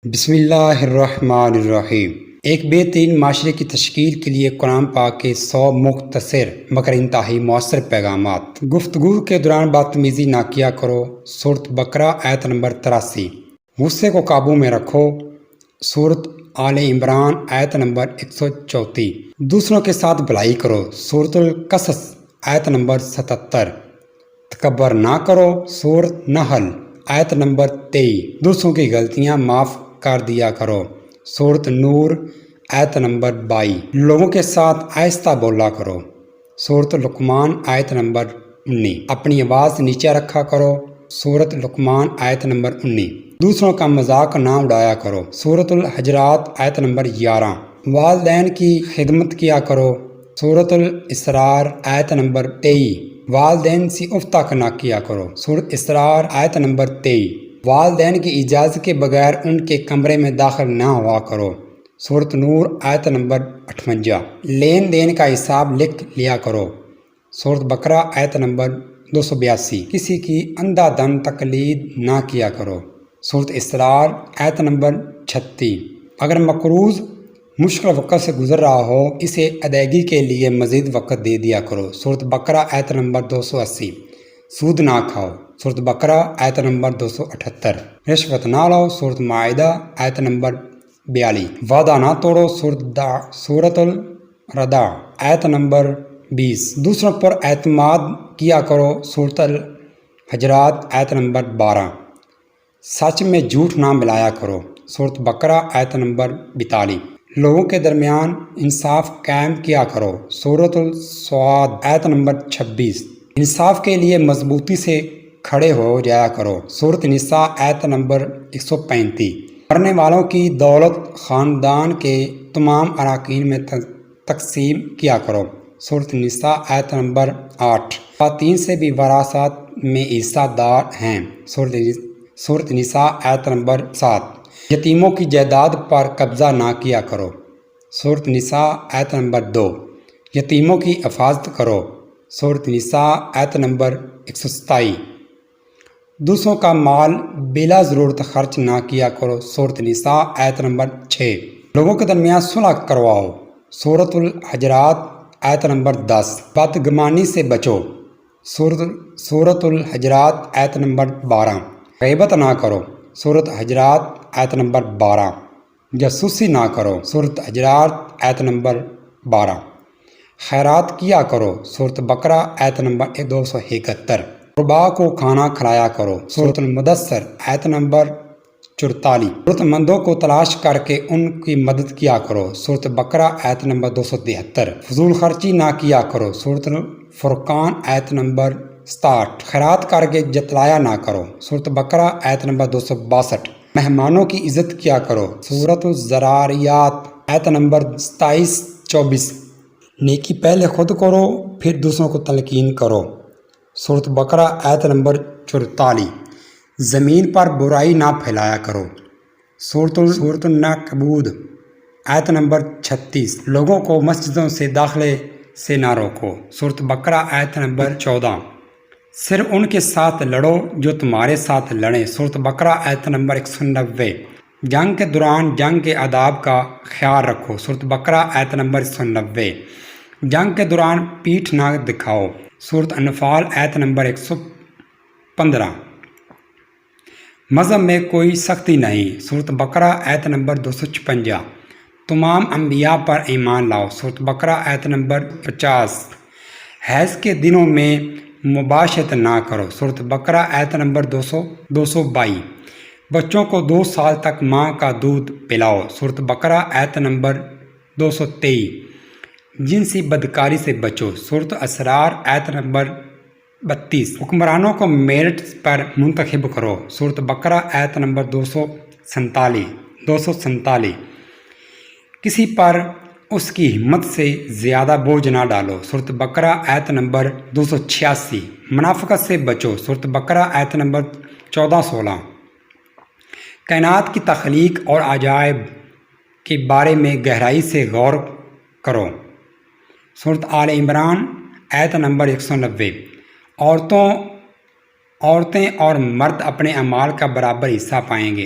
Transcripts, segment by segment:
بسم اللہ الرحمن الرحیم۔ ایک بہترین معاشرے کی تشکیل کے لیے قرآن پاک کے 100 مختصر مگر انتہائی مؤثر پیغامات۔ گفتگو کے دوران بدتمیزی نہ کیا کرو، سورۃ بقرہ آیت نمبر 83۔ غصے کو قابو میں رکھو، سورۃ آل عمران آیت نمبر 134۔ دوسروں کے ساتھ بھلائی کرو، سورۃ القصص آیت نمبر 77۔ تکبر نہ کرو، سورۃ نحل آیت نمبر 23۔ دوسروں کی غلطیاں معاف کر دیا کرو، سورۃ نور آیت نمبر 22۔ لوگوں کے ساتھ آہستہ بولا کرو، سورۃ لقمان آیت نمبر 19۔ اپنی آواز نیچے رکھا کرو، سورۃ لقمان آیت نمبر 19۔ دوسروں کا مذاق نہ اڑایا کرو، سورۃ الحجرات آیت نمبر 11۔ والدین کی خدمت کیا کرو، سورۃ الاسرار آیت نمبر 23۔ والدین سے اف تک نہ کیا کرو، سورۃ اسرار آیت نمبر 23۔ والدین کی اجازت کے بغیر ان کے کمرے میں داخل نہ ہوا کرو، سورۃ نور آیت نمبر 58۔ لین دین کا حساب لکھ لیا کرو، سورۃ بقرہ آیت نمبر 282۔ کسی کی اندھا دھند تقلید نہ کیا کرو، سورۃ اسرار آیت نمبر 36۔ اگر مقروض مشکل وقت سے گزر رہا ہو، اسے ادائیگی کے لیے مزید وقت دے دیا کرو، سورۃ بقرہ آیت نمبر 280۔ سود نہ کھاؤ، سورۃ بقرہ آیت نمبر 278۔ رشوت نہ لو، سورۃ مائدہ آیت نمبر 42۔ وعدہ نہ توڑو، سورۃ الرعد آیت نمبر 20۔ دوسروں پر اعتماد کیا کرو، سورۃ الحجرات آیت نمبر 12۔ سچ میں جھوٹ نہ ملایا کرو، سورۃ بقرہ آیت نمبر 42۔ لوگوں کے درمیان انصاف قائم کیا کرو، سورۃ الصاد آیت نمبر 26۔ انصاف کے لیے مضبوطی سے کھڑے ہو جایا کرو، سورۃ نساء آیت نمبر 135۔ مرنے والوں کی دولت خاندان کے تمام اراکین میں تقسیم کیا کرو، سورۃ نساء آیت نمبر 8۔ خواتین سے بھی وراثت میں حصہ دار ہیں، سورۃ نساء آیت نمبر 7۔ یتیموں کی جائیداد پر قبضہ نہ کیا کرو، سورۃ نساء آیت نمبر 2۔ یتیموں کی حفاظت کرو، سورۃ نساء آیت نمبر 127۔ دوسروں کا مال بلا ضرورت خرچ نہ کیا کرو، سورۃ نساء آیت نمبر 6۔ لوگوں کے درمیان صلح کرواؤ، سورۃ الحجرات آیت نمبر 10۔ بدگمانی سے بچو، سورۃ الحجرات آیت نمبر 12۔ غیبت نہ کرو، سورۃ حجرات آیت نمبر 12۔ جاسوسی نہ کرو، سورۃ حجرات آیت نمبر 12۔ خیرات کیا کرو، سورۃ بقرہ آیت نمبر 271۔ غرباء کو کھانا کھلایا کرو، سورۃ المدثر آیت نمبر 44۔ ضرورت مندوں کو تلاش کر کے ان کی مدد کیا کرو، سورۃ بقرہ آیت نمبر 273۔ فضول خرچی نہ کیا کرو، سورۃ الفرقان آیت نمبر 67۔ خیرات کر کے جتلایا نہ کرو، سورۃ بقرہ آیت نمبر 262۔ مہمانوں کی عزت کیا کرو، سورۃ الذاریات آیت نمبر 27-24۔ نیکی پہلے خود کرو پھر دوسروں کو تلقین کرو، سورۃ بقرہ آیت نمبر 44۔ زمین پر برائی نہ پھیلایا کرو، سورۃ العنکبوت آیت نمبر 36۔ لوگوں کو مسجدوں سے داخلے سے نہ روکو، سورۃ بقرہ آیت نمبر 14۔ صرف ان کے ساتھ لڑو جو تمہارے ساتھ لڑیں، سورۃ بقرہ آیت نمبر 190۔ جنگ کے دوران جنگ کے آداب کا خیال رکھو، سورۃ بقرہ آیت نمبر 190۔ جنگ کے دوران پیٹھ نہ دکھاؤ، سورۃ انفال آیت نمبر 115۔ مذہب میں کوئی سختی نہیں، سورۃ بقرہ آیت نمبر 256۔ تمام انبیاء پر ایمان لاؤ، سورۃ بقرہ آیت نمبر 50۔ حیض کے دنوں میں مباشرت نہ کرو، سورۃ بقرہ آیت نمبر 222۔ بچوں کو 2 سال تک ماں کا دودھ پلاؤ، سورۃ بقرہ آیت نمبر 223۔ جنسی بدکاری سے بچو، سورۃ اسرار آیت نمبر 32۔ حکمرانوں کو میرٹ پر منتخب کرو، سورۃ بقرہ آیت نمبر 247۔ کسی پر اس کی ہمت سے زیادہ بوجھ نہ ڈالو، سورۃ بقرہ آیت نمبر 286۔ منافقت سے بچو، سورۃ بقرہ آیت نمبر 14-16۔ کائنات کی تخلیق اور عجائب کے بارے میں گہرائی سے غور کرو، سورۃ آل عمران آیت نمبر 190۔ عورتیں اور مرد اپنے اعمال کا برابر حصہ پائیں گے،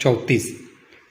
34।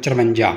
54।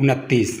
29।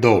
2।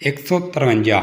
153।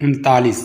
39।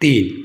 3।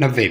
90।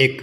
1।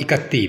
31।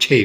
6।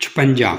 56।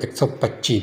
125।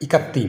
31।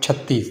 36।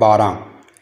12।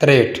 63।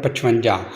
55।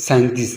37।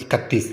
31।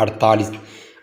48।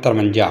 53।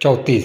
34।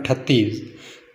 38।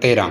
13।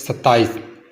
27।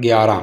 11।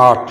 8।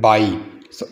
22।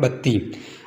32।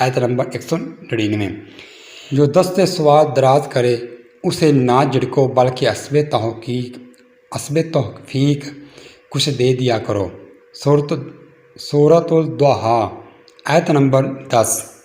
آیت نمبر 199۔ جو دست سوال دراز کرے اسے نہ جھڑکو بلکہ حسب توفیق کچھ دے دیا کرو۔ سورۃ الضحیٰ آیت نمبر 10۔